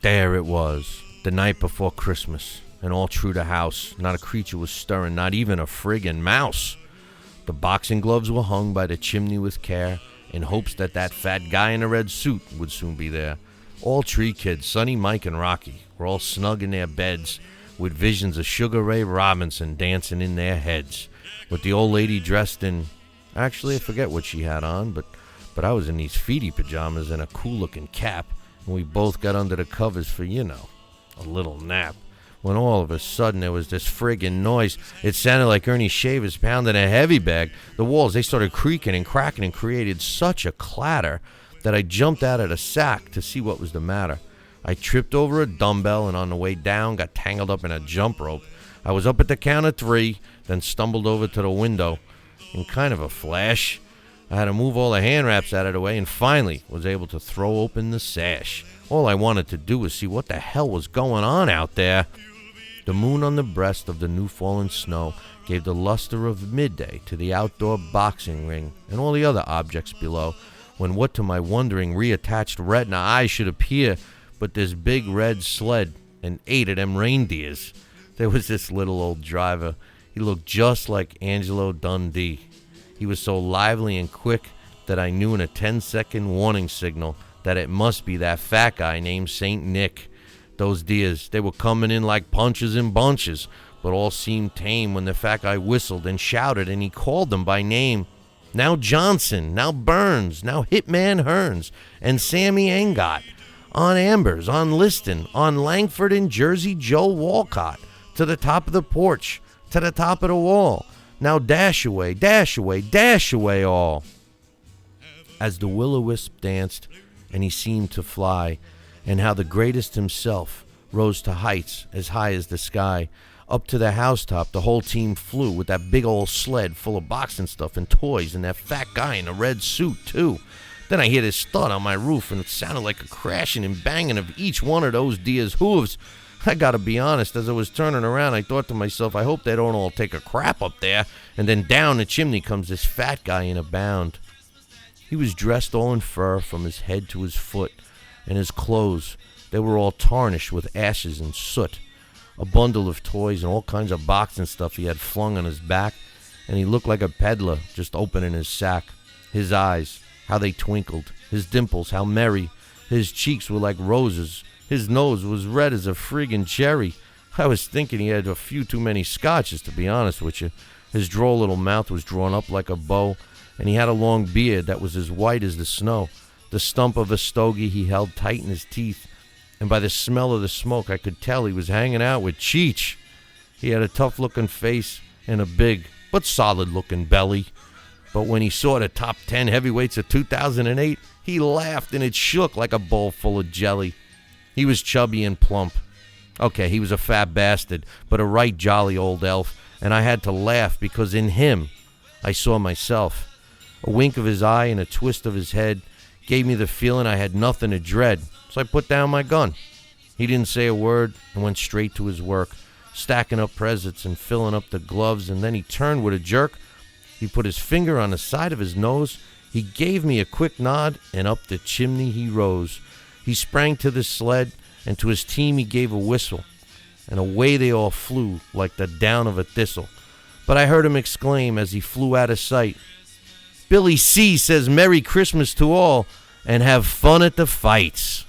There it was, the night before Christmas, and all through the house, not a creature was stirring, not even a friggin' mouse. The boxing gloves were hung by the chimney with care, in hopes that fat guy in a red suit would soon be there. All three kids, Sonny, Mike, and Rocky, were all snug in their beds, with visions of Sugar Ray Robinson dancing in their heads, with the old lady dressed in, actually I forget what she had on, but I was in these feety pajamas and a cool-looking cap, and we both got under the covers for, a little nap, when all of a sudden there was this friggin' noise. It sounded like Ernie Shavers pounding a heavy bag. The walls, they started creaking and cracking and created such a clatter that I jumped out of the sack to see what was the matter. I tripped over a dumbbell and on the way down got tangled up in a jump rope. I was up at the count of 3, then stumbled over to the window. In kind of a flash, I had to move all the hand wraps out of the way and finally was able to throw open the sash. All I wanted to do was see what the hell was going on out there. The moon on the breast of the new fallen snow gave the luster of midday to the outdoor boxing ring and all the other objects below, when what to my wondering reattached retina eyes should appear but this big red sled and 8 of them reindeers. There was this little old driver. He looked just like Angelo Dundee. He was so lively and quick that I knew in a 10-second warning signal that it must be that fat guy named St. Nick. Those deers, they were coming in like punches in bunches, but all seemed tame when the fat guy whistled and shouted and he called them by name. Now Johnson, now Burns, now Hitman Hearns, and Sammy Engot. On Ambers, on Liston, on Langford and Jersey Joe Walcott. To the top of the porch, to the top of the wall. Now dash away, dash away, dash away all. As the will-o-wisp danced, and he seemed to fly, and how the greatest himself rose to heights as high as the sky. Up to the housetop, the whole team flew with that big old sled full of boxing stuff and toys and that fat guy in a red suit, too. Then I hear this thud on my roof, and it sounded like a crashing and banging of each one of those deer's hooves. I gotta be honest, as I was turning around, I thought to myself, I hope they don't all take a crap up there. And then down the chimney comes this fat guy in a bound. He was dressed all in fur from his head to his foot, and his clothes, they were all tarnished with ashes and soot. A bundle of toys and all kinds of boxing stuff he had flung on his back, and he looked like a peddler just opening his sack. His eyes, how they twinkled, his dimples, how merry. His cheeks were like roses. His nose was red as a friggin' cherry. I was thinking he had a few too many scotches, to be honest with you. His droll little mouth was drawn up like a bow, and he had a long beard that was as white as the snow. The stump of a stogie he held tight in his teeth, and by the smell of the smoke I could tell he was hanging out with Cheech. He had a tough-looking face and a big but solid-looking belly. But when he saw the top 10 heavyweights of 2008, he laughed and it shook like a bowl full of jelly. He was chubby and plump. Okay, he was a fat bastard, but a right jolly old elf, and I had to laugh because in him I saw myself. A wink of his eye and a twist of his head gave me the feeling I had nothing to dread, so I put down my gun. He didn't say a word and went straight to his work, stacking up presents and filling up the gloves, and then he turned with a jerk. He put his finger on the side of his nose. He gave me a quick nod, and up the chimney he rose. He sprang to the sled, and to his team he gave a whistle, and away they all flew like the down of a thistle. But I heard him exclaim as he flew out of sight, "Billy C. says Merry Christmas to all, and have fun at the fights."